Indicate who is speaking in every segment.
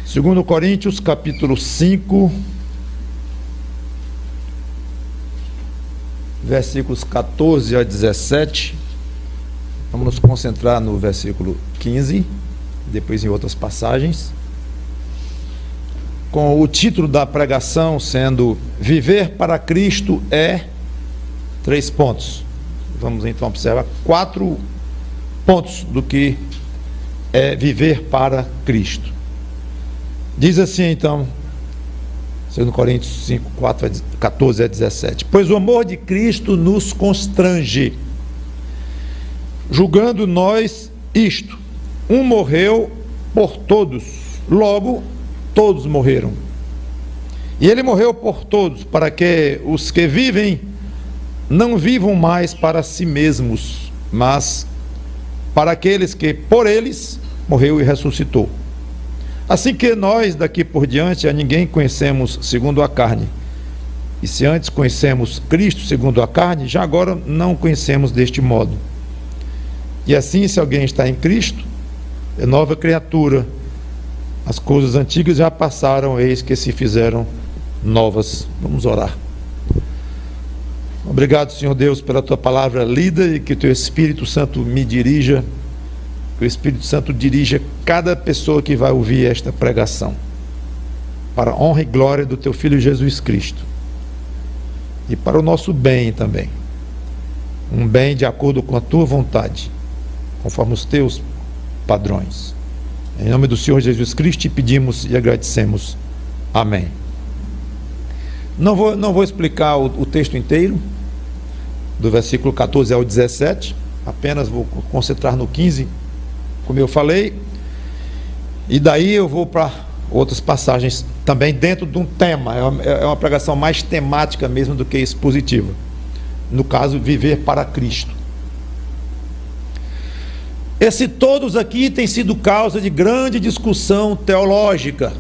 Speaker 1: 2 Coríntios, capítulo 5, versículos 14 a 17. Vamos nos concentrar no versículo 15, depois em outras passagens, com o título da pregação sendo Viver para Cristo é 3 pontos. Vamos então observar 4 pontos do que é viver para Cristo. Diz assim então, 2 Coríntios 5, 14 a 17: Pois o amor de Cristo nos constrange, julgando nós isto: um morreu por todos, logo todos morreram. E ele morreu por todos, para que os que vivem não vivam mais para si mesmos, mas para aqueles que por eles morreu e ressuscitou. Assim que nós daqui por diante a ninguém conhecemos segundo a carne. E se antes conhecemos Cristo segundo a carne, já agora não conhecemos deste modo. E assim, se alguém está em Cristo, é nova criatura. As coisas antigas já passaram, eis que se fizeram novas. Vamos orar. Obrigado, Senhor Deus, pela Tua palavra lida, e que o Teu Espírito Santo me dirija, que o Espírito Santo dirija cada pessoa que vai ouvir esta pregação, para a honra e glória do Teu Filho Jesus Cristo, e para o nosso bem também, um bem de acordo com a Tua vontade, conforme os Teus padrões. Em nome do Senhor Jesus Cristo te pedimos e agradecemos. Amém. Não vou explicar o texto inteiro, do versículo 14 ao 17, apenas vou concentrar no 15, como eu falei, e daí eu vou para outras passagens também dentro de um tema. É uma pregação mais temática mesmo do que expositiva, no caso, viver para Cristo. Esse todos aqui tem sido causa de grande discussão teológica.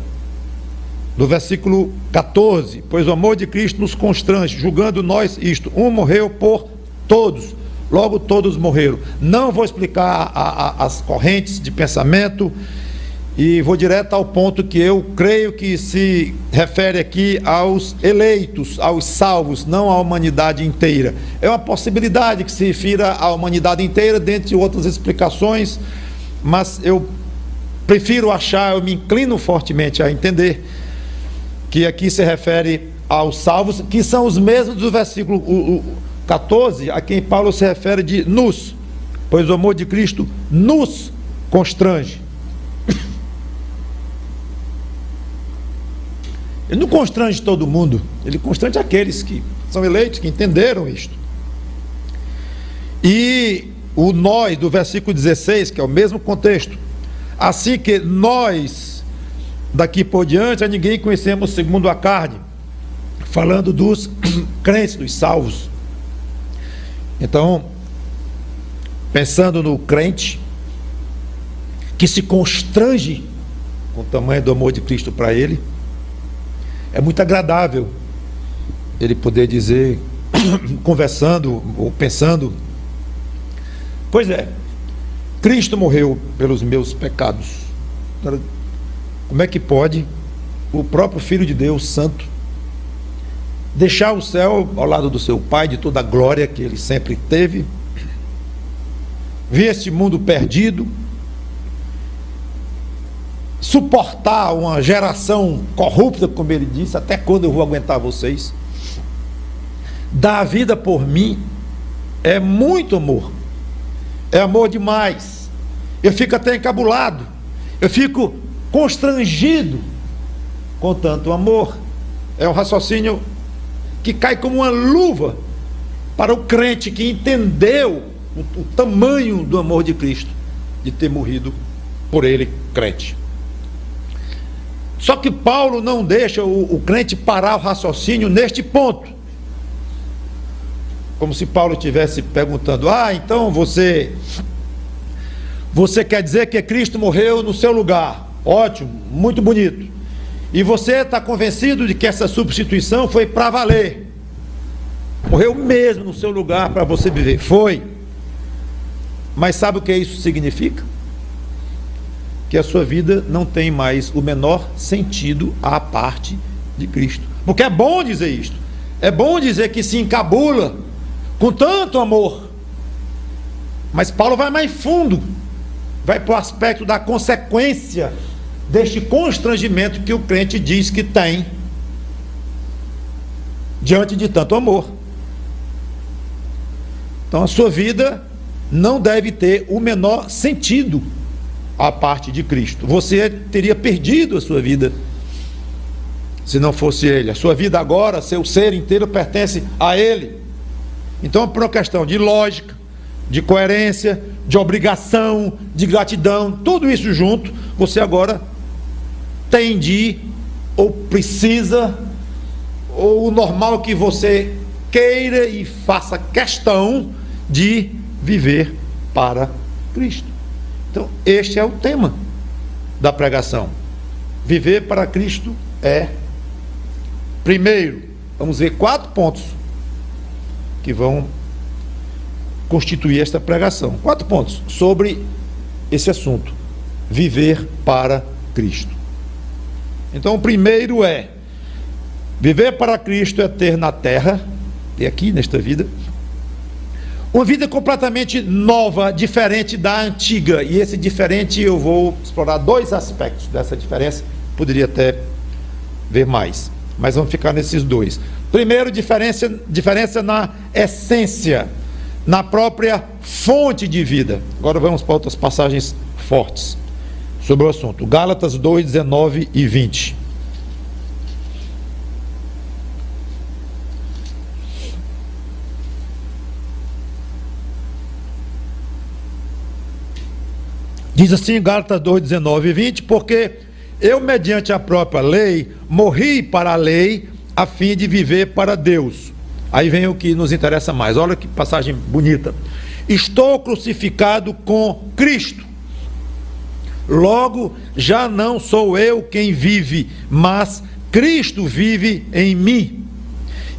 Speaker 1: No versículo 14: Pois o amor de Cristo nos constrange, julgando nós isto: um morreu por todos, logo todos morreram. Não vou explicar as correntes de pensamento, e vou direto ao ponto que eu creio que se refere aqui aos eleitos, aos salvos, não à humanidade inteira. É uma possibilidade que se refira à humanidade inteira, dentre outras explicações, mas eu prefiro achar, eu me inclino fortemente a entender que aqui se refere aos salvos, que são os mesmos do versículo 14, a quem Paulo se refere de nos, pois o amor de Cristo nos constrange. Ele não constrange todo mundo, ele constrange aqueles que são eleitos, que entenderam isto. E o nós do versículo 16, que é o mesmo contexto: assim que nós daqui por diante a ninguém conhecemos segundo a carne, falando dos crentes, dos salvos. Então, pensando no crente que se constrange com o tamanho do amor de Cristo para ele, é muito agradável ele poder dizer, conversando ou pensando: pois é, Cristo morreu pelos meus pecados. Como é que pode o próprio Filho de Deus Santo deixar o céu ao lado do seu Pai, de toda a glória que ele sempre teve, ver este mundo perdido, suportar uma geração corrupta, como ele disse: até quando eu vou aguentar vocês? Dar a vida por mim é muito amor, é amor demais. Eu fico até encabulado, eu fico constrangido com tanto amor. É um raciocínio que cai como uma luva para o crente que entendeu o tamanho do amor de Cristo, de ter morrido por ele, crente. Só que Paulo não deixa o crente parar o raciocínio neste ponto, como se Paulo estivesse perguntando: então você quer dizer que Cristo morreu no seu lugar? Ótimo, muito bonito. E você está convencido de que essa substituição foi para valer? Morreu mesmo no seu lugar para você viver? Foi. Mas sabe o que isso significa? Que que a sua vida não tem mais o menor sentido à parte de Cristo. Porque é bom dizer isto, é bom dizer que se encabula com tanto amor, mas Paulo vai mais fundo, vai para o aspecto da consequência deste constrangimento que o crente diz que tem diante de tanto amor. Então a sua vida não deve ter o menor sentido à parte de Cristo. Você teria perdido a sua vida se não fosse Ele. A sua vida agora, seu ser inteiro pertence a Ele. Então, por uma questão de lógica, de coerência, de obrigação, de gratidão, tudo isso junto, você agora tem de, ou precisa, ou o normal que você queira e faça questão de viver para Cristo. Então, este é o tema da pregação. Viver para Cristo é, primeiro, vamos ver 4 pontos que vão constituir esta pregação. 4 pontos sobre esse assunto: viver para Cristo. Então, o primeiro é: viver para Cristo é ter na terra, e aqui nesta vida, uma vida completamente nova, diferente da antiga. E esse diferente, eu vou explorar 2 aspectos dessa diferença, poderia até ver mais, mas vamos ficar nesses 2. Primeiro, diferença na essência, na própria fonte de vida. Agora vamos para outras passagens fortes sobre o assunto. Gálatas 2, 19 e 20. Diz assim, Gálatas 2, 19 e 20: porque eu, mediante a própria lei, morri para a lei, a fim de viver para Deus. Aí vem o que nos interessa mais. Olha que passagem bonita. Estou crucificado com Cristo. Logo, já não sou eu quem vive, mas Cristo vive em mim.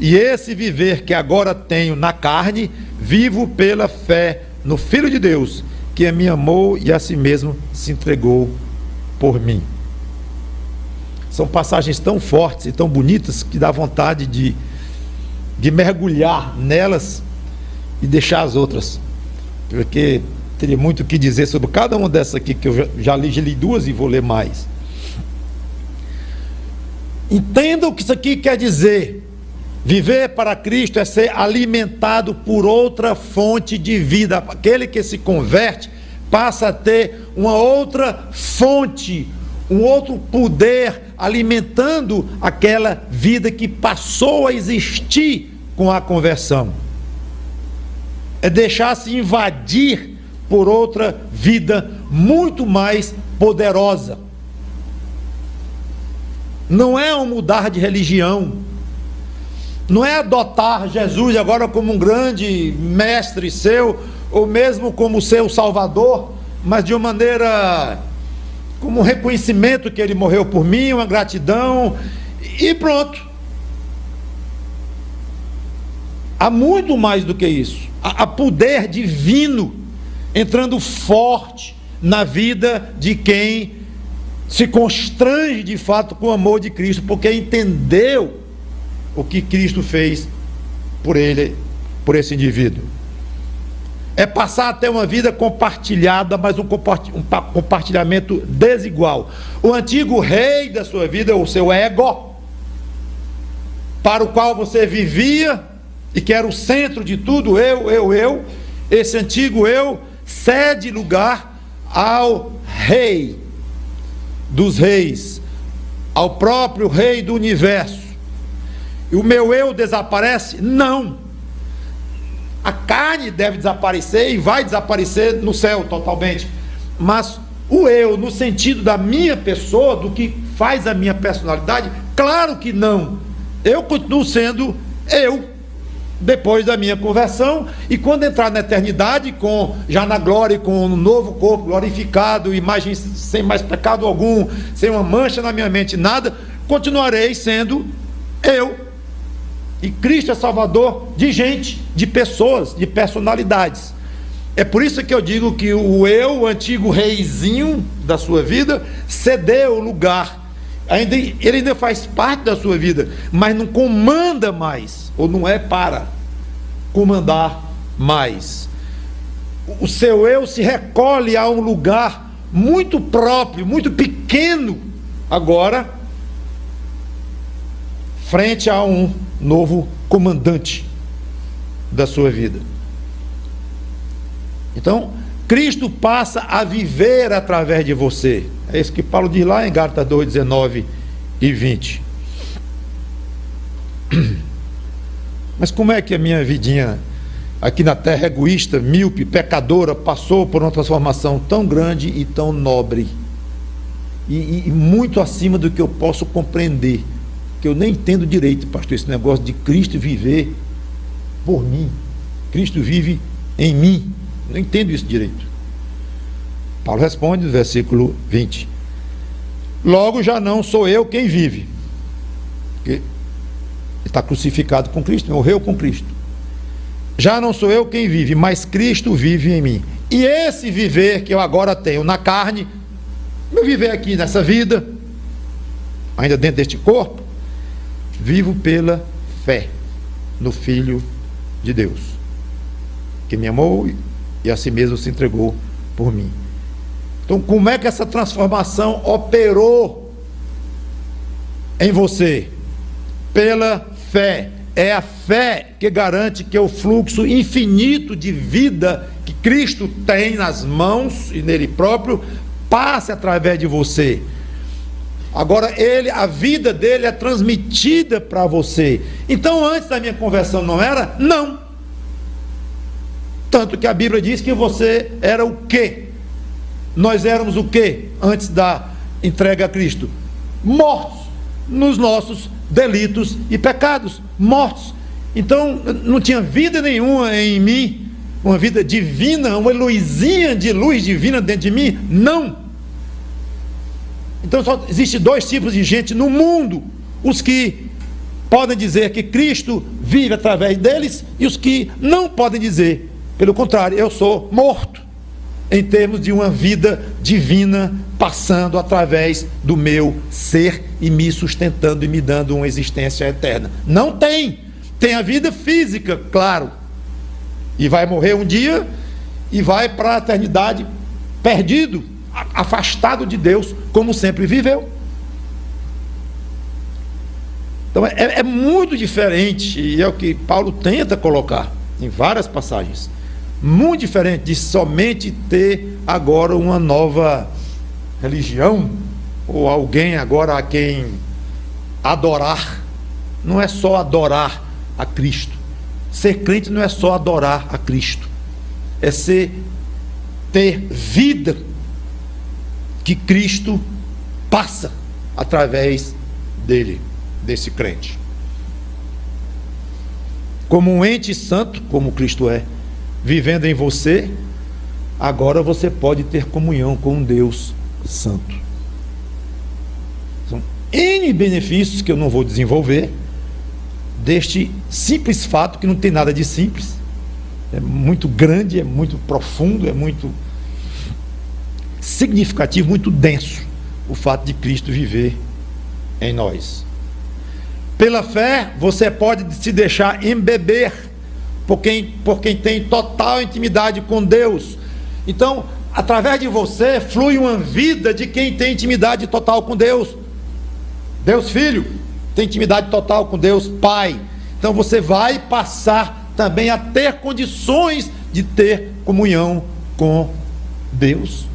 Speaker 1: E esse viver que agora tenho na carne, vivo pela fé no Filho de Deus, que me amou e a si mesmo se entregou por mim. São passagens tão fortes e tão bonitas que dá vontade de mergulhar nelas e deixar as outras, porque teria muito o que dizer sobre cada uma dessas aqui, que eu já li 2 e vou ler mais. Entenda o que isso aqui quer dizer. Viver para Cristo é ser alimentado por outra fonte de vida. Aquele que se converte passa a ter uma outra fonte, um outro poder alimentando aquela vida que passou a existir com a conversão. É deixar-se invadir por outra vida muito mais poderosa. Não é um mudar de religião, não é adotar Jesus agora como um grande mestre seu, ou mesmo como seu salvador, mas de uma maneira, como um reconhecimento que ele morreu por mim, uma gratidão, e pronto. Há muito mais do que isso. Há poder divino entrando forte na vida de quem se constrange de fato com o amor de Cristo, porque entendeu o que Cristo fez por ele, por esse indivíduo. É passar a ter uma vida compartilhada, mas um compartilhamento desigual. O antigo rei da sua vida, o seu ego, para o qual você vivia e que era o centro de tudo, eu, esse antigo eu cede lugar ao rei dos reis, ao próprio rei do universo. E o meu eu desaparece? Não. A carne deve desaparecer e vai desaparecer no céu totalmente. Mas o eu, no sentido da minha pessoa, do que faz a minha personalidade, claro que não. Eu continuo sendo eu, depois da minha conversão, e quando entrar na eternidade, já na glória, com um novo corpo glorificado, imagens sem mais pecado algum, sem uma mancha na minha mente, nada, continuarei sendo eu. E Cristo é Salvador de gente, de pessoas, de personalidades. É por isso que eu digo que o eu, o antigo reizinho da sua vida, cedeu o lugar. Ele ainda faz parte da sua vida, mas não comanda mais, ou não é para comandar mais. O seu eu se recolhe a um lugar muito próprio, muito pequeno, agora, frente a um novo comandante da sua vida. Então, Cristo passa a viver através de você. É isso que Paulo diz lá em Gálatas 2, 19 e 20. Mas como é que a minha vidinha aqui na terra, egoísta, míope, pecadora, passou por uma transformação tão grande e tão nobre? E muito acima do que eu posso compreender. Que eu nem entendo direito, pastor, esse negócio de Cristo viver por mim. Cristo vive em mim. Não entendo isso direito. Paulo responde no versículo 20: logo já não sou eu quem vive, porque ele está crucificado com Cristo, morreu com Cristo. Já não sou eu quem vive, mas Cristo vive em mim. E esse viver que eu agora tenho na carne, meu viver aqui nessa vida, ainda dentro deste corpo, vivo pela fé no Filho de Deus, que me amou e a si mesmo se entregou por mim. Então, como é que essa transformação operou em você? Pela fé. É a fé que garante que o fluxo infinito de vida que Cristo tem nas mãos e nele próprio passe através de você. Agora a vida dele é transmitida para você. Então, antes da minha conversão não era? Não. Tanto que a Bíblia diz que você era o quê? Nós éramos o quê antes da entrega a Cristo? Mortos nos nossos delitos e pecados. Mortos. Então não tinha vida nenhuma em mim, uma vida divina, uma luzinha de luz divina dentro de mim? Não. Então só existe dois tipos de gente no mundo: os que podem dizer que Cristo vive através deles e os que não podem dizer. Pelo contrário, eu sou morto em termos de uma vida divina passando através do meu ser e me sustentando e me dando uma existência eterna. Não tem. Tem a vida física, claro, e vai morrer um dia e vai para a eternidade perdido, afastado de Deus, como sempre viveu. Então é muito diferente, e é o que Paulo tenta colocar em várias passagens. Muito diferente de somente ter agora uma nova religião, ou alguém agora a quem adorar. Não é só adorar a Cristo. Ser crente não é só adorar a Cristo, é ter vida que Cristo passa através dele, desse crente. Como um ente santo, como Cristo é, vivendo em você, agora você pode ter comunhão com um Deus santo. São N benefícios que eu não vou desenvolver deste simples fato, que não tem nada de simples, é muito grande, é muito profundo, é muito significativo, muito denso, o fato de Cristo viver em nós. Pela fé, você pode se deixar embeber por quem tem total intimidade com Deus. Então, através de você, flui uma vida de quem tem intimidade total com Deus. Deus Filho tem intimidade total com Deus Pai. Então, você vai passar também a ter condições de ter comunhão com Deus.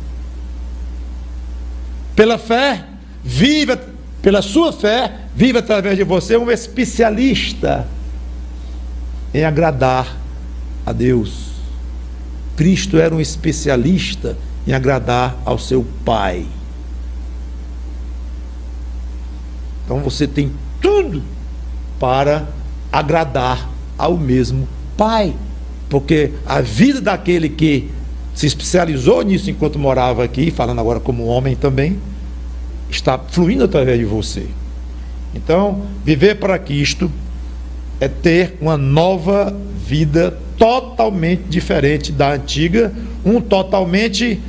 Speaker 1: Pela fé, pela sua fé, vive através de você um especialista em agradar a Deus. Cristo era um especialista em agradar ao seu Pai. Então você tem tudo para agradar ao mesmo Pai, porque a vida daquele que se especializou nisso enquanto morava aqui, falando agora como homem também, está fluindo através de você. Então, viver para Cristo é ter uma nova vida totalmente diferente da antiga, totalmente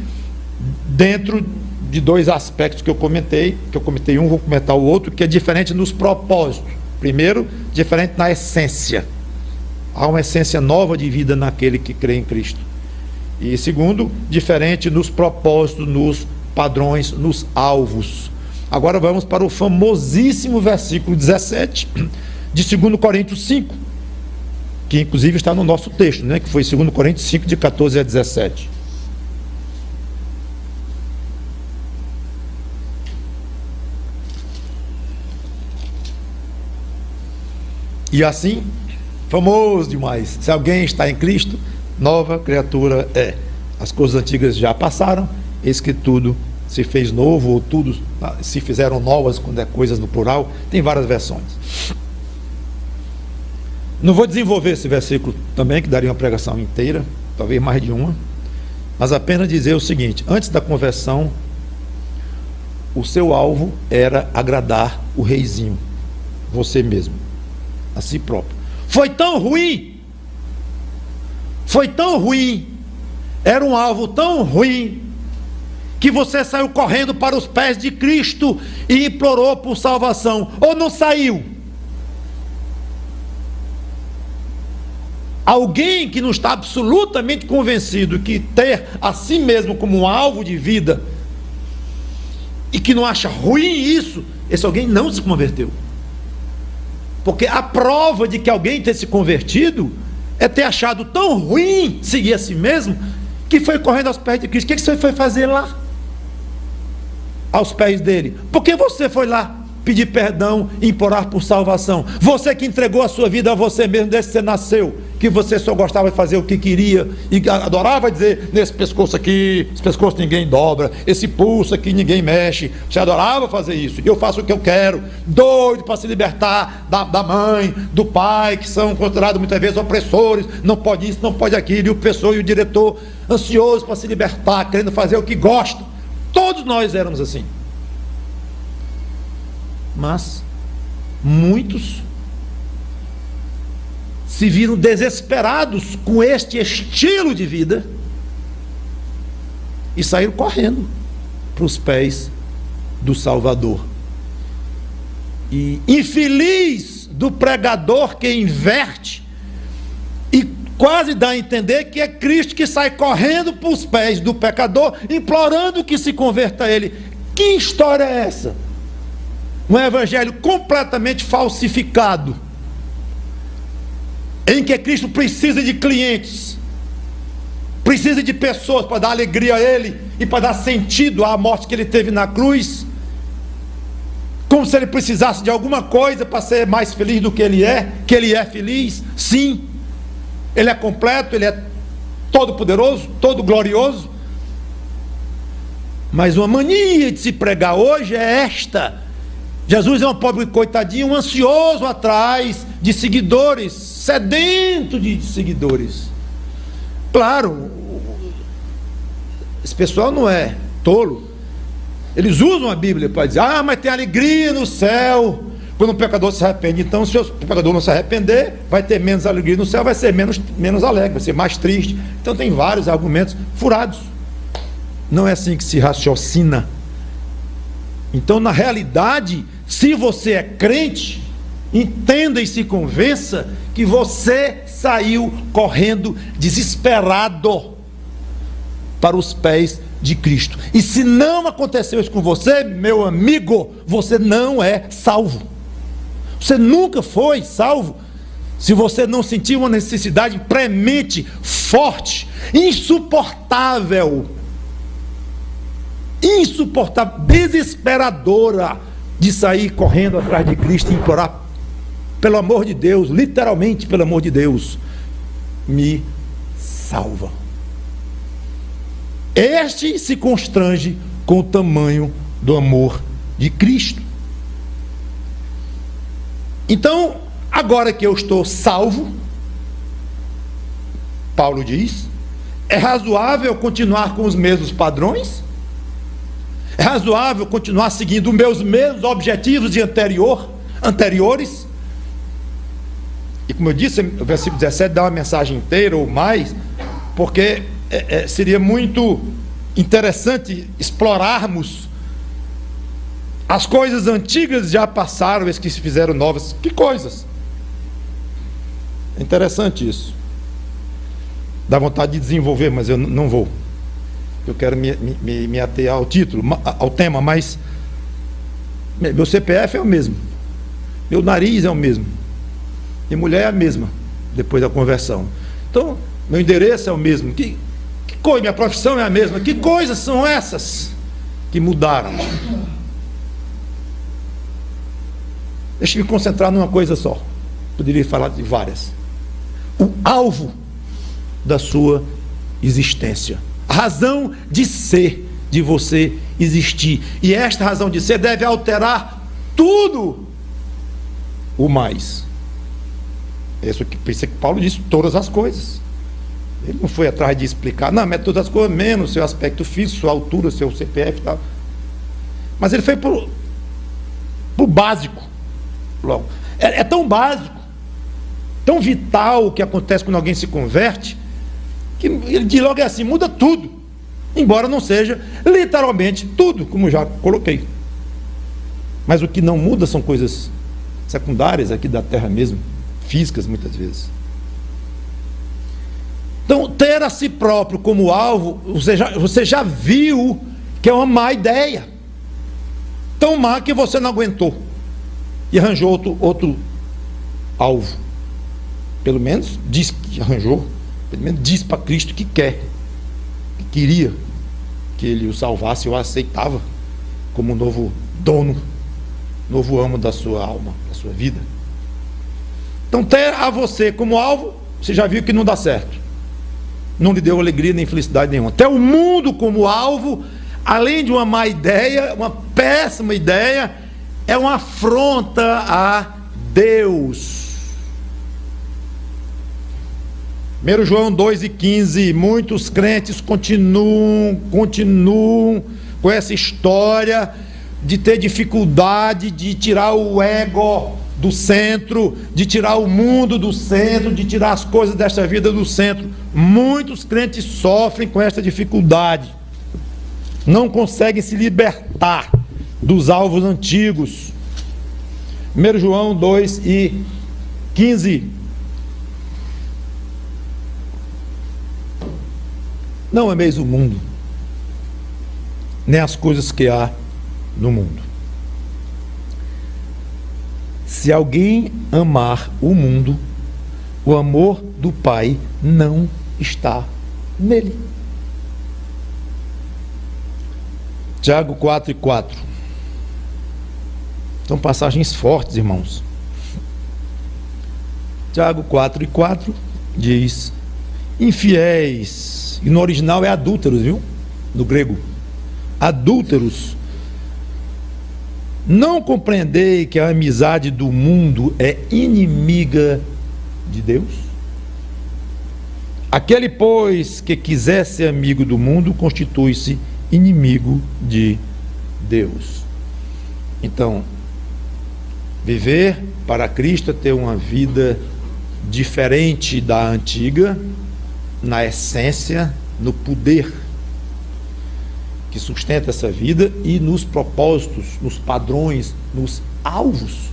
Speaker 1: dentro de dois aspectos que eu comentei um, vou comentar o outro, que é diferente nos propósitos. Primeiro, diferente na essência. Há uma essência nova de vida naquele que crê em Cristo. E segundo, diferente nos propósitos, nos padrões, nos alvos. Agora vamos para o famosíssimo versículo 17 de 2 Coríntios 5, que inclusive está no nosso texto, né? Que foi 2 Coríntios 5, de 14 a 17. E assim, famoso demais, se alguém está em Cristo, nova criatura é. As coisas antigas já passaram, eis que tudo se fez novo, ou tudo se fizeram novas, quando é coisas no plural, tem várias versões. Não vou desenvolver esse versículo também, que daria uma pregação inteira, talvez mais de uma, mas apenas dizer o seguinte: antes da conversão, o seu alvo era agradar o reizinho, você mesmo, a si próprio. Foi tão ruim, era um alvo tão ruim, que você saiu correndo para os pés de Cristo e implorou por salvação, ou não saiu? Alguém que não está absolutamente convencido que ter a si mesmo como um alvo de vida, e que não acha ruim isso, esse alguém não se converteu. Porque a prova de que alguém ter se convertido é ter achado tão ruim seguir a si mesmo, que foi correndo aos pés de Cristo. O que você foi fazer lá? Aos pés dele? Por que você foi lá pedir perdão e implorar por salvação? Você que entregou a sua vida a você mesmo desde que você nasceu, que você só gostava de fazer o que queria e adorava dizer: nesse pescoço aqui, esse pescoço ninguém dobra, esse pulso aqui ninguém mexe. Você adorava fazer isso. E eu faço o que eu quero, doido para se libertar da mãe, do pai, que são considerados muitas vezes opressores, não pode isso, não pode aquilo, e o professor e o diretor ansiosos para se libertar, querendo fazer o que gosta. Todos nós éramos assim. Mas muitos se viram desesperados com este estilo de vida e saíram correndo para os pés do Salvador. E infeliz do pregador que inverte e quase dá a entender que é Cristo que sai correndo para os pés do pecador, implorando que se converta a ele. Que história é essa? Um evangelho completamente falsificado, em que Cristo precisa de clientes, precisa de pessoas para dar alegria a ele e para dar sentido à morte que ele teve na cruz, como se ele precisasse de alguma coisa para ser mais feliz do que ele é feliz. Sim, ele é completo, ele é todo poderoso, todo glorioso, mas uma mania de se pregar hoje é esta: Jesus é um pobre coitadinho, um ansioso atrás de seguidores, sedento de seguidores. Claro, esse pessoal não é tolo. Eles usam a Bíblia para dizer: ah, mas tem alegria no céu quando um pecador se arrepende. Então, se o pecador não se arrepender, vai ter menos alegria no céu, vai ser menos alegre, vai ser mais triste. Então tem vários argumentos furados. Não é assim que se raciocina. Então, na realidade, se você é crente, entenda e se convença que você saiu correndo desesperado para os pés de Cristo. E se não aconteceu isso com você, meu amigo, você não é salvo. Você nunca foi salvo se você não sentiu uma necessidade premente, forte, insuportável, desesperadora, de sair correndo atrás de Cristo e implorar: pelo amor de Deus, literalmente pelo amor de Deus, me salva. Este se constrange com o tamanho do amor de Cristo. Então, agora que eu estou salvo, Paulo diz, é razoável continuar com os mesmos padrões? É razoável continuar seguindo os meus mesmos objetivos de anteriores? E como eu disse, o versículo 17 dá uma mensagem inteira ou mais, porque seria muito interessante explorarmos as coisas antigas já passaram, as que se fizeram novas. Que coisas? É interessante isso. Dá vontade de desenvolver, mas eu não vou. Eu quero me ater ao título, ao tema, mas meu CPF é o mesmo, meu nariz é o mesmo, minha mulher é a mesma, depois da conversão. Então, meu endereço é o mesmo. Que coisa, minha profissão é a mesma. Que coisas são essas que mudaram? Deixa eu me concentrar numa coisa só. Poderia falar de várias. O alvo da sua existência, a razão de ser, de você existir. E esta razão de ser deve alterar tudo o mais. Isso que pensa que Paulo disse, todas as coisas. Ele não foi atrás de explicar, não, mas todas as coisas, menos seu aspecto físico, sua altura, seu CPF e tal. Mas ele foi pro básico. Logo. É tão básico, tão vital o que acontece quando alguém se converte, que ele diz logo assim, muda tudo, embora não seja literalmente tudo, como já coloquei. Mas o que não muda são coisas secundárias aqui da terra mesmo, físicas muitas vezes. Então, ter a si próprio como alvo, você já viu que é uma má ideia, tão má que você não aguentou e arranjou outro alvo. Pelo menos diz que arranjou, pelo menos diz para Cristo que quer, que queria que ele o salvasse, ou aceitava como novo dono, novo amo da sua alma, da sua vida. Então, ter a você como alvo, você já viu que não dá certo, não lhe deu alegria nem felicidade nenhuma. Ter o mundo como alvo, além de uma má ideia, uma péssima ideia, é uma afronta a Deus. 1 João 2,15, muitos crentes continuam com essa história de ter dificuldade de tirar o ego do centro, de tirar o mundo do centro, de tirar as coisas desta vida do centro. Muitos crentes sofrem com essa dificuldade, não conseguem se libertar dos alvos antigos. 1 João 2,15. Não ameis o mundo, nem as coisas que há no mundo. Se alguém amar o mundo, o amor do Pai não está nele. Tiago 4,4. São passagens fortes, irmãos. Tiago 4,4 diz: infiéis, e no original é adúlteros, viu? No grego, adúlteros, não compreendei que a amizade do mundo é inimiga de Deus? Aquele, pois, que quiser ser amigo do mundo, constitui-se inimigo de Deus. Então, viver para Cristo é ter uma vida diferente da antiga, na essência, no poder que sustenta essa vida e nos propósitos, nos padrões, nos alvos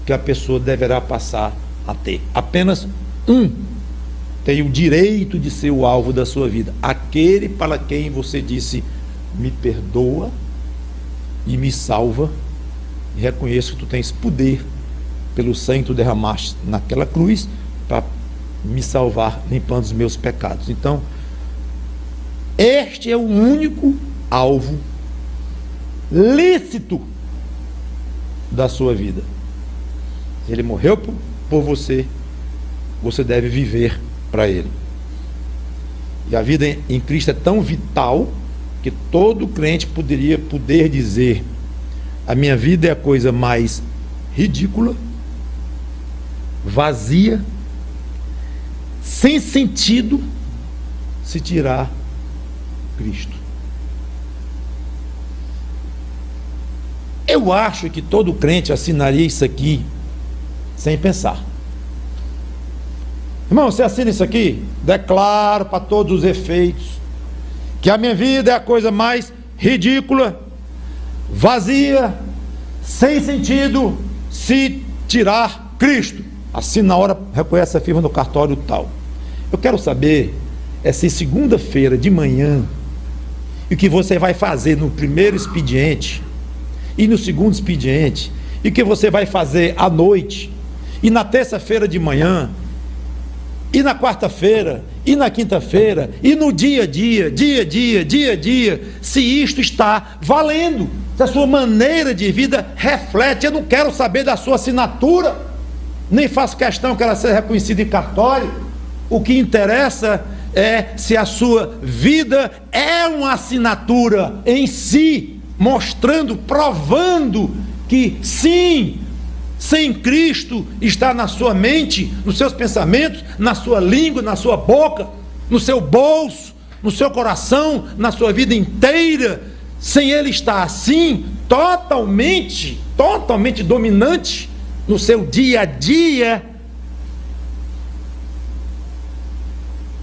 Speaker 1: que a pessoa deverá passar a ter. Apenas um tem o direito de ser o alvo da sua vida, aquele para quem você disse: me perdoa e me salva, e reconheço que tu tens poder pelo sangue que tu derramaste naquela cruz para me salvar, limpando os meus pecados. Então, este é o único alvo lícito da sua vida. Ele morreu por você, você deve viver para ele. E a vida em Cristo é tão vital que todo crente poderia dizer: a minha vida é a coisa mais ridícula, vazia, sem sentido, se tirar Cristo. Eu acho que todo crente assinaria isso aqui sem pensar. Irmão, você assina isso aqui? Declaro para todos os efeitos que a minha vida é a coisa mais ridícula, vazia, sem sentido, se tirar Cristo. Assina na hora, reconhece a firma no cartório tal. Eu quero saber se segunda-feira de manhã, e o que você vai fazer no primeiro expediente, e no segundo expediente, e o que você vai fazer à noite, e na terça-feira de manhã, e na quarta-feira, e na quinta-feira, e no dia a dia, se isto está valendo, se a sua maneira de vida reflete. Eu não quero saber da sua assinatura, nem faço questão que ela seja reconhecida em cartório. O que interessa é se a sua vida é uma assinatura em si, mostrando, provando que sim, sem Cristo está na sua mente, nos seus pensamentos, na sua língua, na sua boca, no seu bolso, no seu coração, na sua vida inteira. Sem Ele estar assim, totalmente dominante no seu dia a dia.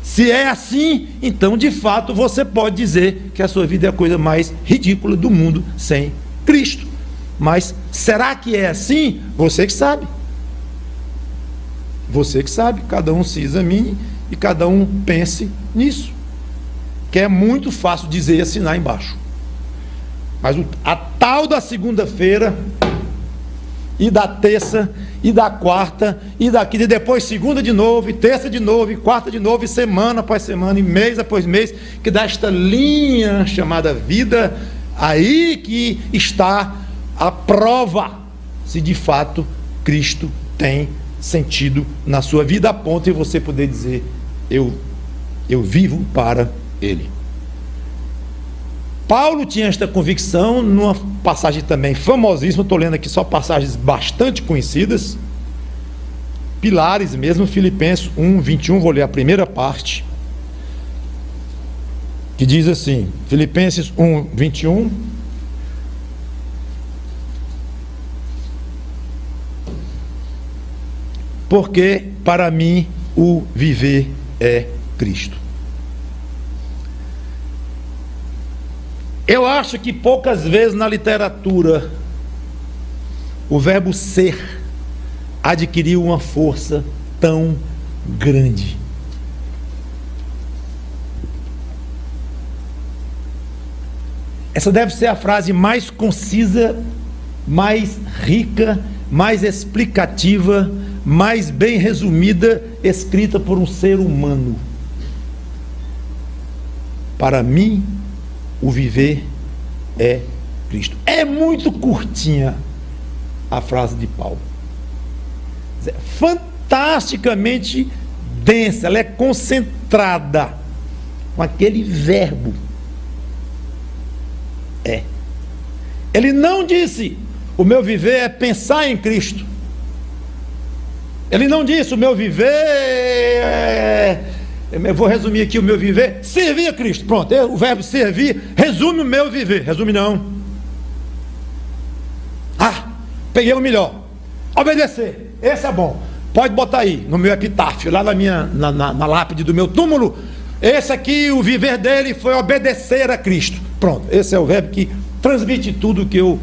Speaker 1: Se é assim, então de fato você pode dizer que a sua vida é a coisa mais ridícula do mundo sem Cristo. Mas será que é assim? Você que sabe. Você que sabe, cada um se examine e cada um pense nisso. Que é muito fácil dizer e assinar embaixo. Mas a tal da segunda-feira, e da terça, e da quarta, e daqui, e depois segunda de novo, e terça de novo, e quarta de novo, e semana após semana, e mês após mês, que dá esta linha chamada vida, aí que está a prova se de fato Cristo tem sentido na sua vida, a ponto de você poder dizer: eu vivo para Ele. Paulo tinha esta convicção numa passagem também famosíssima. Estou lendo aqui só passagens bastante conhecidas, pilares mesmo. Filipenses 1:21, vou ler a primeira parte, que diz assim, Filipenses 1:21: porque para mim o viver é Cristo. Eu acho que poucas vezes na literatura o verbo ser adquiriu uma força tão grande. Essa deve ser a frase mais concisa, mais rica, mais explicativa, mais bem resumida, escrita por um ser humano. Para mim, o viver é Cristo. É muito curtinha a frase de Paulo. É fantasticamente densa, ela é concentrada com aquele verbo. É. Ele não disse: o meu viver é pensar em Cristo. Ele não disse: o meu viver é... Eu vou resumir aqui o meu viver: servir a Cristo. Pronto, o verbo servir resume o meu viver. Resume não. Peguei o melhor. Obedecer. Esse é bom. Pode botar aí no meu epitáfio, lá na lápide do meu túmulo. Esse aqui, o viver dele foi obedecer a Cristo. Pronto, esse é o verbo que transmite tudo o que eu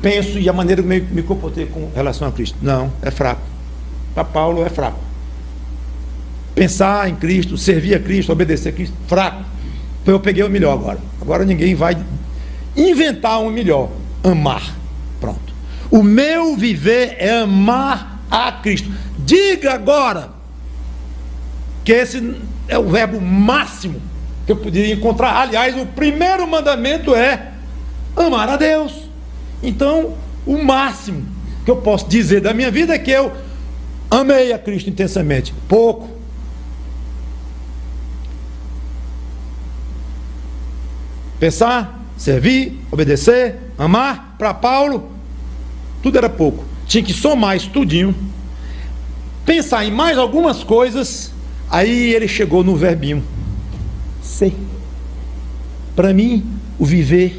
Speaker 1: penso e a maneira que me comportei com relação a Cristo. Não, é fraco. Para Paulo é fraco. Pensar em Cristo, servir a Cristo, obedecer a Cristo, fraco. Então eu peguei o melhor agora. Agora ninguém vai inventar um melhor. Amar. Pronto. O meu viver é amar a Cristo. Diga agora que esse é o verbo máximo que eu poderia encontrar. Aliás, o primeiro mandamento é amar a Deus. Então, o máximo que eu posso dizer da minha vida é que eu amei a Cristo intensamente. Pouco. Pensar, servir, obedecer, amar, para Paulo, tudo era pouco. Tinha que somar isso tudinho, pensar em mais algumas coisas. Aí ele chegou no verbinho ser. Para mim, o viver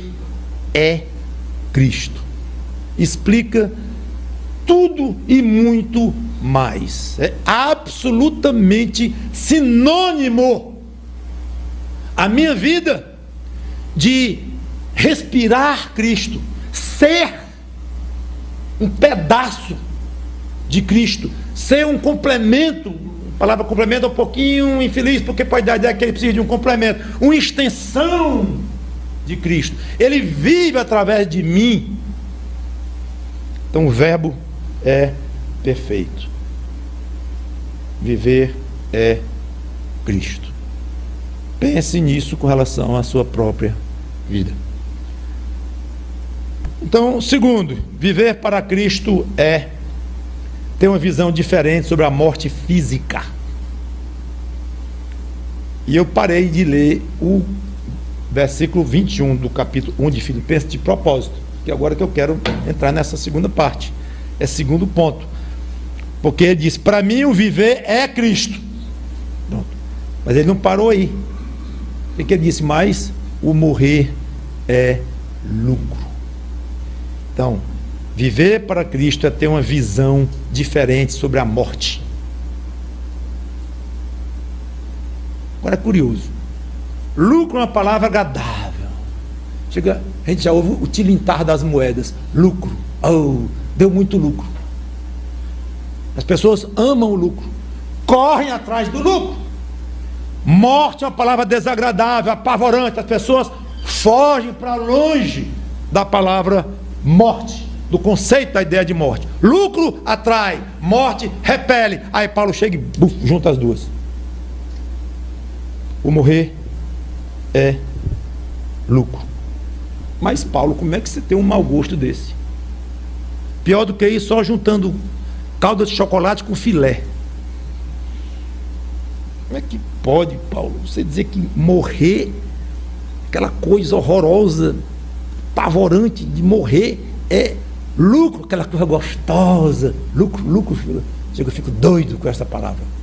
Speaker 1: é Cristo. Explica tudo e muito mais. É absolutamente sinônimo a minha vida de respirar Cristo, ser um pedaço de Cristo, ser um complemento. A palavra complemento é um pouquinho infeliz, porque pode dar a ideia que ele precisa de um complemento, uma extensão de Cristo. Ele vive através de mim. Então o verbo é perfeito. Viver é Cristo. Pense nisso com relação à sua própria vida. Então, segundo, viver para Cristo é ter uma visão diferente sobre a morte física. E eu parei de ler o versículo 21 do capítulo 1 de Filipenses de propósito, que agora que eu quero entrar nessa segunda parte, é segundo ponto, porque ele diz, para mim o viver é Cristo. Pronto. Mas ele não parou aí, porque ele disse, mas o morrer é lucro. Então, viver para Cristo é ter uma visão diferente sobre a morte. Agora é curioso, lucro é uma palavra agradável. A gente já ouve o tilintar das moedas. Lucro, oh, deu muito lucro. As pessoas amam o lucro, correm atrás do lucro. Morte é uma palavra desagradável, apavorante. As pessoas fogem para longe da palavra morte, do conceito da ideia de morte. Lucro atrai, morte repele. Aí Paulo chega e junta as duas. O morrer é lucro. Mas Paulo, como é que você tem um mau gosto desse? Pior do que isso, só juntando calda de chocolate com filé. Como é que pode, Paulo, você dizer que morrer, aquela coisa horrorosa, apavorante de morrer, é lucro, aquela coisa gostosa, lucro, eu fico doido com essa palavra.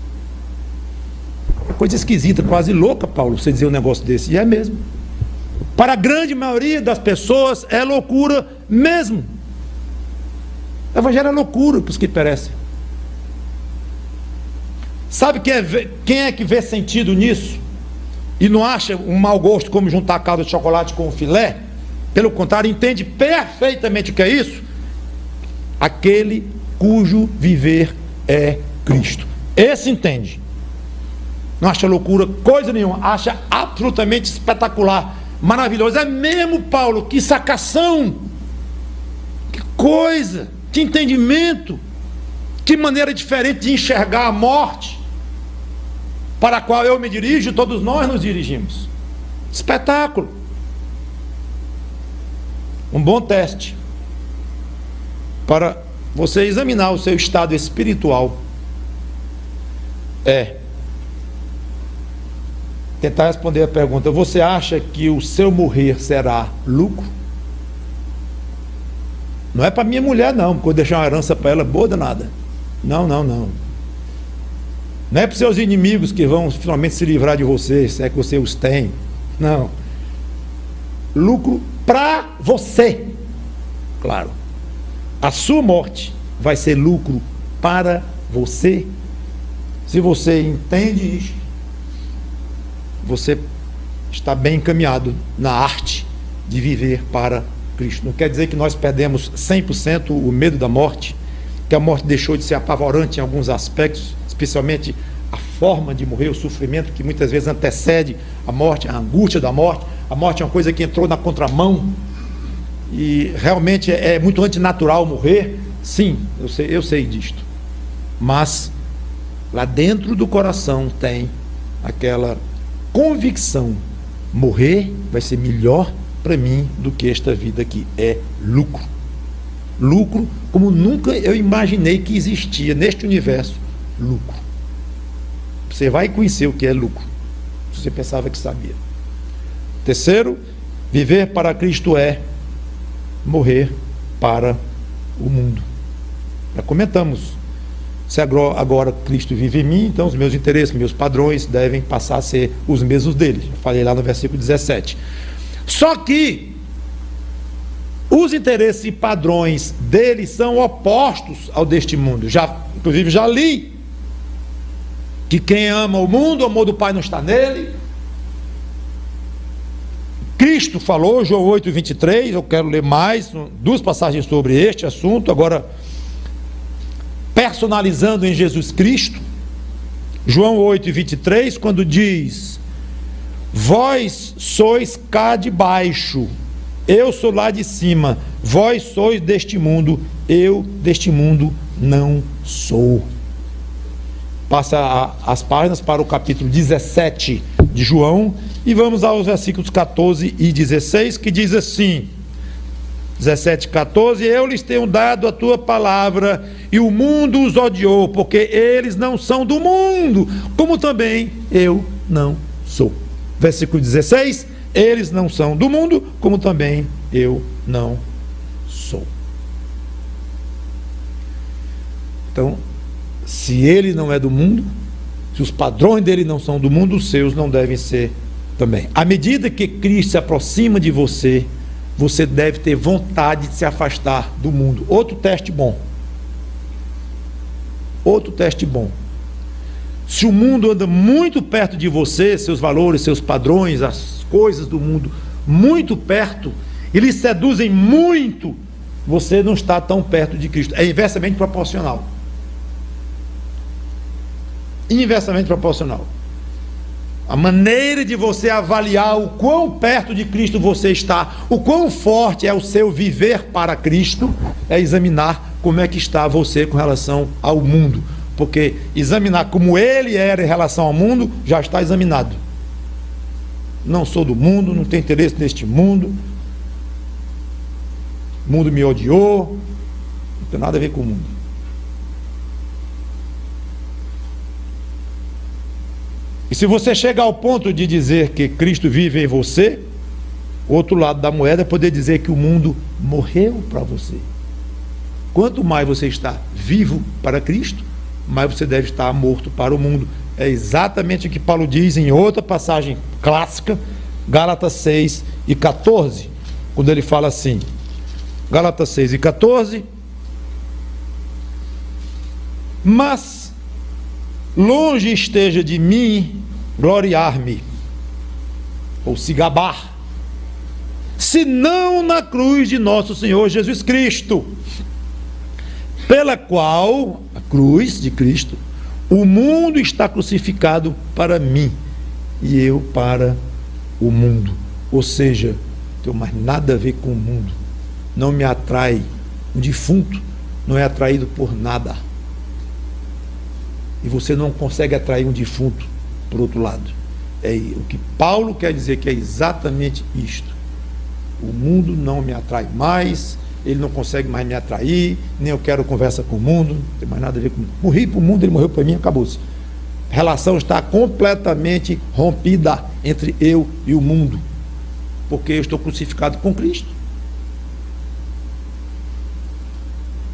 Speaker 1: Coisa esquisita, quase louca, Paulo, você dizer um negócio desse. E é mesmo. Para a grande maioria das pessoas é loucura mesmo. O evangelho é loucura para os que perecem. Sabe quem é que vê sentido nisso? E não acha um mau gosto como juntar calda de chocolate com o filé? Pelo contrário, entende perfeitamente o que é isso? Aquele cujo viver é Cristo. Esse entende. Não acha loucura coisa nenhuma, acha absolutamente espetacular, maravilhoso. É mesmo, Paulo, que sacação, que coisa, que entendimento, que maneira diferente de enxergar a morte, para a qual eu me dirijo, todos nós nos dirigimos. Espetáculo. Um bom teste para você examinar o seu estado espiritual é tentar responder a pergunta: você acha que o seu morrer será lucro? Não é para minha mulher não, porque eu deixar uma herança para ela boa danada. Não. Não é para os seus inimigos que vão finalmente se livrar de você, se é que você os tem. Não. Lucro para você. Claro. A sua morte vai ser lucro para você. Se você entende isso, você está bem encaminhado na arte de viver para Cristo. Não quer dizer que nós perdemos 100% o medo da morte, que a morte deixou de ser apavorante em alguns aspectos, especialmente a forma de morrer, o sofrimento que muitas vezes antecede a morte, a angústia da morte. A morte é uma coisa que entrou na contramão e realmente é muito antinatural morrer. Sim, eu sei disto. Mas lá dentro do coração tem aquela convicção: morrer vai ser melhor para mim do que esta vida aqui. É lucro. Lucro como nunca eu imaginei que existia neste universo. Lucro. Você vai conhecer o que é lucro, se você pensava que sabia. Terceiro, viver para Cristo é morrer para o mundo. Já comentamos. Se agora Cristo vive em mim, então os meus interesses, meus padrões devem passar a ser os mesmos dele. Eu falei lá no versículo 17. Só que os interesses e padrões dele são opostos ao deste mundo. Já Inclusive já li que quem ama o mundo, o amor do Pai não está nele. Cristo falou, João 8:23, eu quero ler mais, duas passagens sobre este assunto, agora personalizando em Jesus Cristo. João 8:23, quando diz: vós sois cá de baixo, eu sou lá de cima, vós sois deste mundo, eu deste mundo não sou. Passa as páginas para o capítulo 17 de João e vamos aos versículos 14 e 16, que diz assim: 17:14, eu lhes tenho dado a tua palavra e o mundo os odiou, porque eles não são do mundo, como também eu não sou. Versículo 16, eles não são do mundo, como também eu não sou. Então, se ele não é do mundo, se os padrões dele não são do mundo, os seus não devem ser também. À medida que Cristo se aproxima de você, você deve ter vontade de se afastar do mundo. Outro teste bom. Outro teste bom. Se o mundo anda muito perto de você, seus valores, seus padrões, as coisas do mundo, muito perto, e lhe seduzem muito, você não está tão perto de Cristo. É inversamente proporcional. Inversamente proporcional. A maneira de você avaliar o quão perto de Cristo você está, o quão forte é o seu viver para Cristo, é examinar como é que está você com relação ao mundo. Porque examinar como ele era em relação ao mundo, já está examinado. Não sou do mundo, não tenho interesse neste mundo, o mundo me odiou, não tem nada a ver com o mundo. E se você chegar ao ponto de dizer que Cristo vive em você, o outro lado da moeda é poder dizer que o mundo morreu para você. Quanto mais você está vivo para Cristo, mais você deve estar morto para o mundo. É exatamente o que Paulo diz em outra passagem clássica, Gálatas 6:14, quando ele fala assim, Gálatas 6:14, mas longe esteja de mim gloriar-me, ou se gabar, senão na cruz de nosso Senhor Jesus Cristo, pela qual, a cruz de Cristo, o mundo está crucificado para mim, e eu para o mundo. Ou seja, não tenho mais nada a ver com o mundo. Não me atrai. O defunto não é atraído por nada. E você não consegue atrair um defunto por outro lado. É o que Paulo quer dizer, que é exatamente isto. O mundo não me atrai mais, ele não consegue mais me atrair, nem eu quero conversa com o mundo, não tem mais nada a ver com o mundo. Morri para o mundo, ele morreu para mim, acabou-se. A relação está completamente rompida entre eu e o mundo, porque eu estou crucificado com Cristo.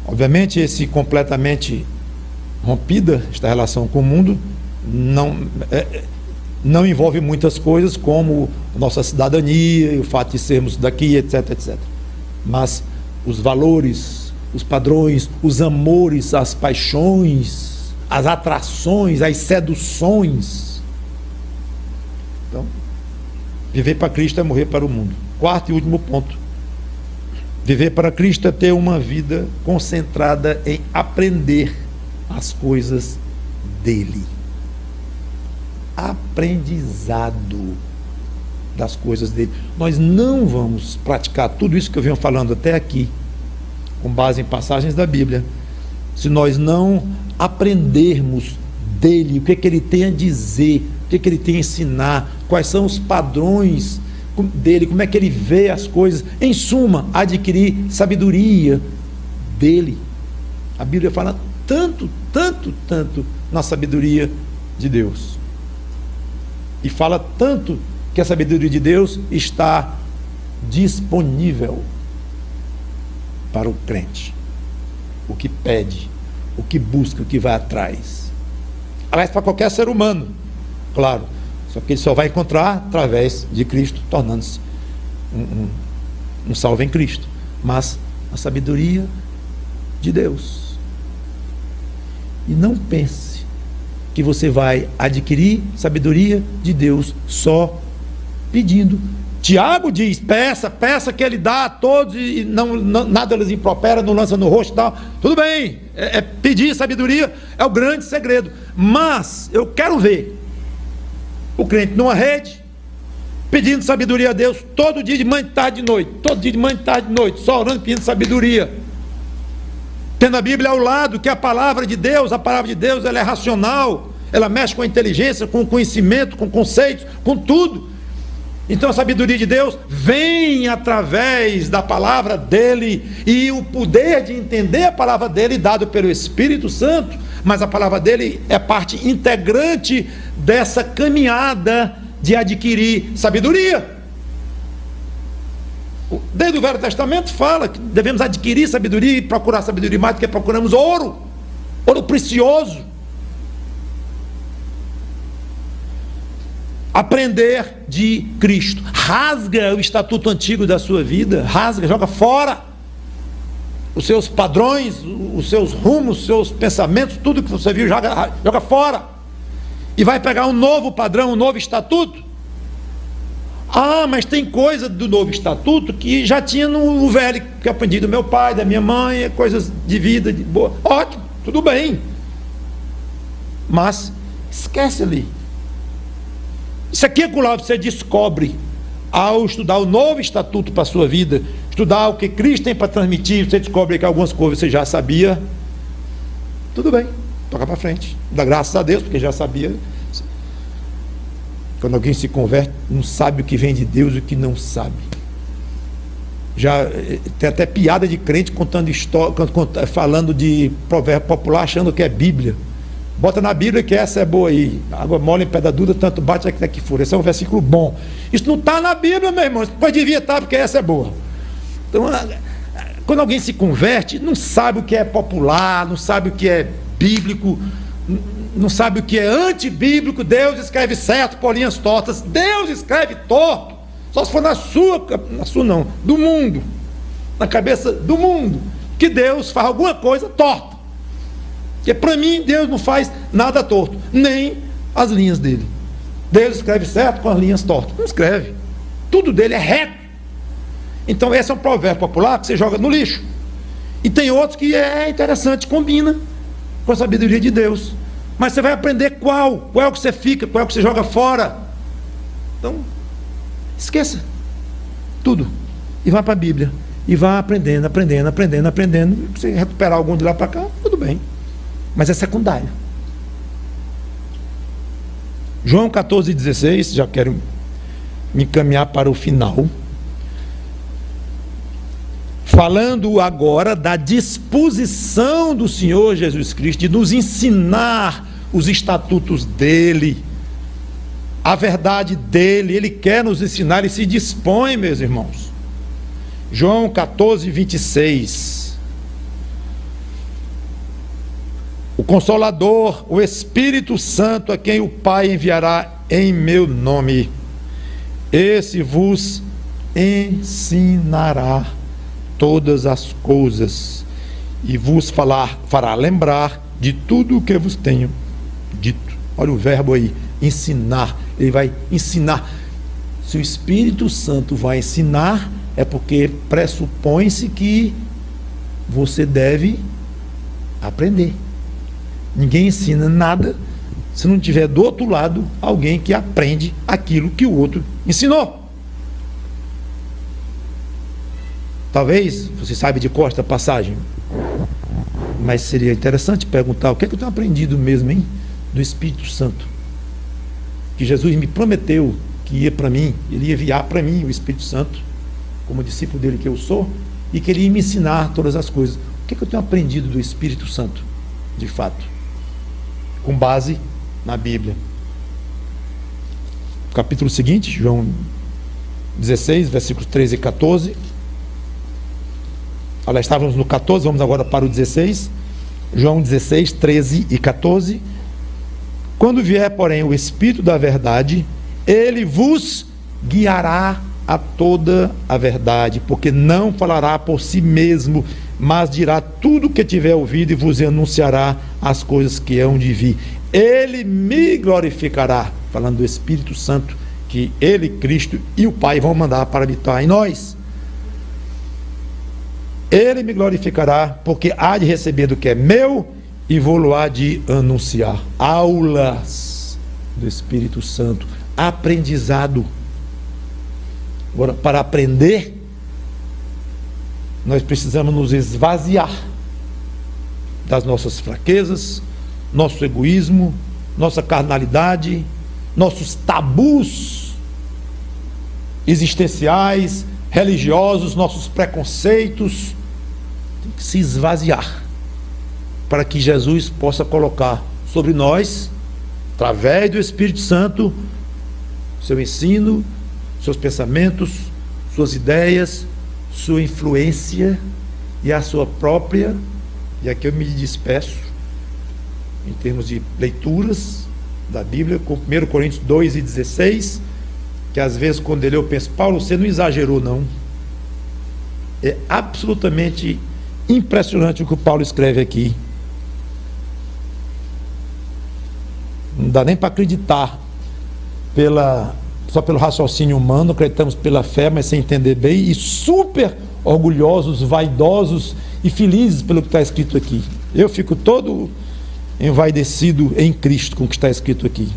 Speaker 1: Obviamente, esse completamente rompida, esta relação com o mundo, não envolve muitas coisas, como nossa cidadania, o fato de sermos daqui, etc, etc. Mas os valores, os padrões, os amores, as paixões, as atrações, as seduções. Então, viver para Cristo é morrer para o mundo. Quarto e último ponto. Viver para Cristo é ter uma vida concentrada em aprender as coisas dele. Aprendizado das coisas dele. Nós não vamos praticar tudo isso que eu venho falando até aqui, com base em passagens da Bíblia, se nós não aprendermos dele, o que ele tem a dizer, o que ele tem a ensinar, quais são os padrões dele, como é que ele vê as coisas, em suma, adquirir sabedoria dele. A Bíblia fala tanto na sabedoria de Deus, e fala tanto que a sabedoria de Deus está disponível para o crente, o que pede, o que busca, o que vai atrás. Aliás, para qualquer ser humano, claro, só que ele só vai encontrar através de Cristo, tornando-se um salvo em Cristo. Mas a sabedoria de Deus. E não pense que você vai adquirir sabedoria de Deus só pedindo. Tiago diz, peça que ele dá a todos e nada lhes impropera, não lança no rosto e tal. Tudo bem, pedir sabedoria é o grande segredo. Mas eu quero ver o crente numa rede, pedindo sabedoria a Deus, todo dia de manhã, tarde e de noite, todo dia de manhã, tarde e de noite, só orando, pedindo sabedoria, tendo a Bíblia ao lado, que é a palavra de Deus. A palavra de Deus, ela é racional, ela mexe com a inteligência, com o conhecimento, com conceitos, com tudo. Então a sabedoria de Deus vem através da palavra dele, e o poder de entender a palavra dele dado pelo Espírito Santo. Mas a palavra dele é parte integrante dessa caminhada de adquirir sabedoria. Desde o Velho Testamento fala que devemos adquirir sabedoria e procurar sabedoria mais do que procuramos ouro precioso. Aprender de Cristo. Rasga o estatuto antigo da sua vida, rasga, joga fora os seus padrões, os seus rumos, os seus pensamentos, tudo que você viu, joga fora, e vai pegar um novo padrão, um novo estatuto. Mas tem coisa do novo estatuto que já tinha no velho, que eu aprendi do meu pai, da minha mãe, coisas de vida, de boa. Ótimo, tudo bem, mas esquece ali. Isso aqui é que você descobre ao estudar o novo estatuto para a sua vida, estudar o que Cristo tem para transmitir. Você descobre que algumas coisas você já sabia. Tudo bem, toca para frente, dá graças a Deus, porque já sabia. Quando alguém se converte, não sabe o que vem de Deus e o que não sabe. Já tem até piada de crente contando história, falando de provérbio popular, achando que é Bíblia. Bota na Bíblia que essa é boa aí. Água mole em pedra dura, tanto bate até que for. Esse é um versículo bom. Isso não está na Bíblia, meu irmão. Mas devia estar, porque essa é boa. Então, quando alguém se converte, não sabe o que é popular, não sabe o que é bíblico, não sabe o que é antibíblico. Deus escreve certo por linhas tortas. Deus escreve torto. Só se for na sua não, do mundo. Na cabeça do mundo. Que Deus faz alguma coisa torta. Porque para mim Deus não faz nada torto, nem as linhas dele. Deus escreve certo com as linhas tortas. Não escreve. Tudo dele é reto. Então esse é um provérbio popular que você joga no lixo. E tem outros que é interessante, combina com a sabedoria de Deus. Mas você vai aprender qual é o que você fica, qual é o que você joga fora. Então, esqueça tudo e vá para a Bíblia. E vá aprendendo. Se você recuperar algum de lá para cá, tudo bem. Mas é secundário. João 14,16, já quero me encaminhar para o final. Falando agora da disposição do Senhor Jesus Cristo de nos ensinar os estatutos dele, a verdade dele. Ele quer nos ensinar, ele se dispõe, meus irmãos. João 14:26. O Consolador, o Espírito Santo, a quem o Pai enviará em meu nome, esse vos ensinará todas as coisas e vos fará lembrar de tudo o que vos tenho dito. Olha o verbo aí, ensinar. Ele vai ensinar. Se o Espírito Santo vai ensinar, é porque pressupõe-se que você deve aprender. Ninguém ensina nada se não tiver do outro lado alguém que aprende aquilo que o outro ensinou. Talvez você saiba de cor esta passagem, mas seria interessante perguntar: o que é que eu tenho aprendido mesmo, hein, do Espírito Santo? Que Jesus me prometeu que ia para mim, ele ia enviar para mim o Espírito Santo, como discípulo dele que eu sou, e que ele ia me ensinar todas as coisas. O que é que eu tenho aprendido do Espírito Santo, de fato? Com base na Bíblia. Capítulo seguinte, João 16, versículos 13 e 14. Olha, estávamos no 14, vamos agora para o 16. João 16, 13 e 14. Quando vier, porém, o Espírito da verdade, ele vos guiará a toda a verdade, porque não falará por si mesmo, mas dirá tudo o que tiver ouvido e vos anunciará as coisas que hão de vir. Ele me glorificará, falando do Espírito Santo, que Ele, Cristo e o Pai vão mandar para habitar em nós. Ele me glorificará, porque há de receber do que é meu e vou-lo há de anunciar. Aulas do Espírito Santo, aprendizado. Agora, para aprender, nós precisamos nos esvaziar das nossas fraquezas, nosso egoísmo, nossa carnalidade, nossos tabus existenciais, religiosos, nossos preconceitos. Tem que se esvaziar para que Jesus possa colocar sobre nós, através do Espírito Santo, seu ensino, seus pensamentos, suas ideias, sua influência e a sua própria, e aqui eu me despeço em termos de leituras da Bíblia, com 1 Coríntios 2:16, que às vezes quando eu penso, Paulo, você não exagerou não. É absolutamente impressionante o que o Paulo escreve aqui. Não dá nem para acreditar só pelo raciocínio humano, acreditamos pela fé, mas sem entender bem, e super orgulhosos, vaidosos e felizes pelo que está escrito aqui. Eu fico todo envaidecido em Cristo com o que está escrito aqui.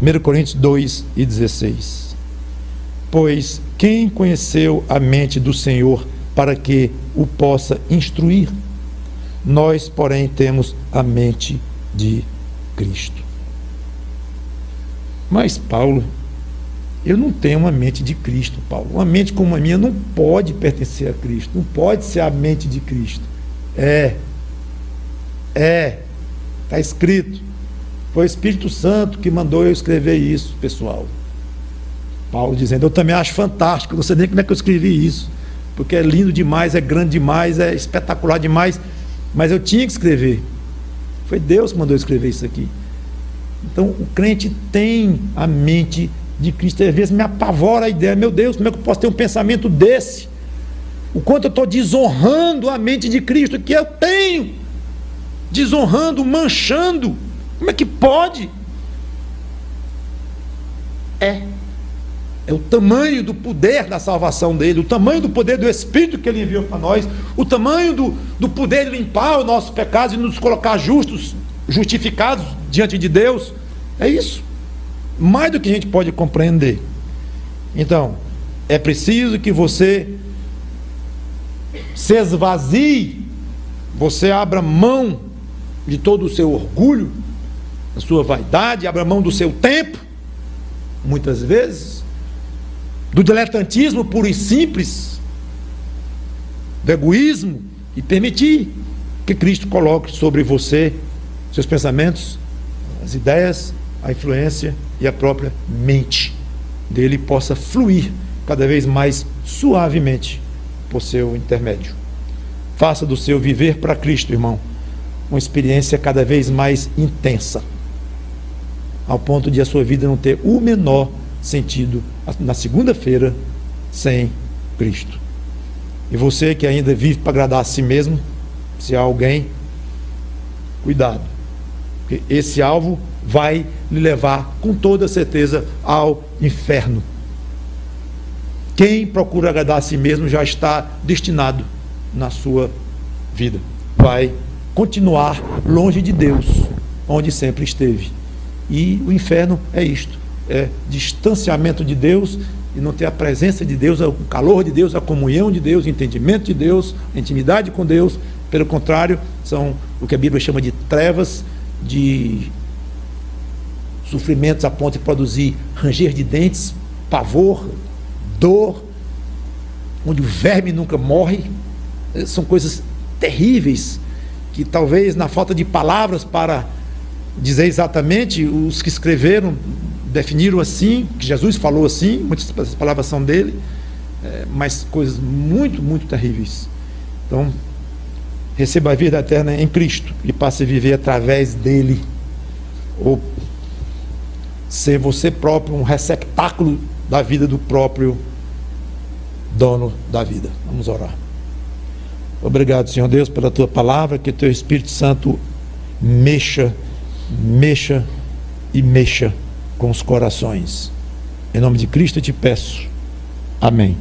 Speaker 1: 1 Coríntios 2:16. Pois quem conheceu a mente do Senhor para que o possa instruir? Nós, porém, temos a mente de Cristo. Mas, Paulo, eu não tenho uma mente de Cristo, Paulo. Uma mente como a minha não pode pertencer a Cristo, não pode ser a mente de Cristo. Está escrito. Foi o Espírito Santo que mandou eu escrever isso, pessoal. Paulo dizendo, eu também acho fantástico, não sei nem como é que eu escrevi isso, porque é lindo demais, é grande demais, é espetacular demais, mas eu tinha que escrever. Foi Deus que mandou eu escrever isso aqui. Então, o crente tem a mente de Cristo. Às vezes me apavora a ideia, meu Deus, como é que eu posso ter um pensamento desse? O quanto eu estou desonrando a mente de Cristo que eu tenho, desonrando, manchando. Como é que pode? É o tamanho do poder da salvação dele, o tamanho do poder do Espírito que ele enviou para nós, o tamanho do poder de limpar os nossos pecados e nos colocar justos, justificados diante de Deus. É isso, mais do que a gente pode compreender. Então, é preciso que você se esvazie, você abra mão de todo o seu orgulho, da sua vaidade, abra mão do seu tempo, muitas vezes, do diletantismo puro e simples, do egoísmo, e permitir que Cristo coloque sobre você seus pensamentos, as ideias, a influência e a própria mente dele possa fluir cada vez mais suavemente por seu intermédio. Faça do seu viver para Cristo, irmão, uma experiência cada vez mais intensa, ao ponto de a sua vida não ter o menor sentido na segunda-feira sem Cristo. E você que ainda vive para agradar a si mesmo, se há alguém, cuidado, porque esse alvo vai lhe levar com toda certeza ao inferno. Quem procura agradar a si mesmo já está destinado na sua vida, vai continuar longe de Deus, onde sempre esteve. E o inferno é isto, é distanciamento de Deus e não ter a presença de Deus, o calor de Deus, a comunhão de Deus, o entendimento de Deus, a intimidade com Deus. Pelo contrário, são o que a Bíblia chama de trevas, de sofrimentos a ponto de produzir ranger de dentes, pavor, dor, onde o verme nunca morre. São coisas terríveis que talvez na falta de palavras para dizer exatamente, os que escreveram definiram assim, que Jesus falou assim, muitas das palavras são dele, mas coisas muito, muito terríveis. Então, receba a vida eterna em Cristo e passe a viver através dele, ou ser você próprio um receptáculo da vida do próprio dono da vida. Vamos orar. Obrigado, Senhor Deus, pela tua palavra, que o teu Espírito Santo mexa, mexa e mexa com os corações. Em nome de Cristo eu te peço. Amém.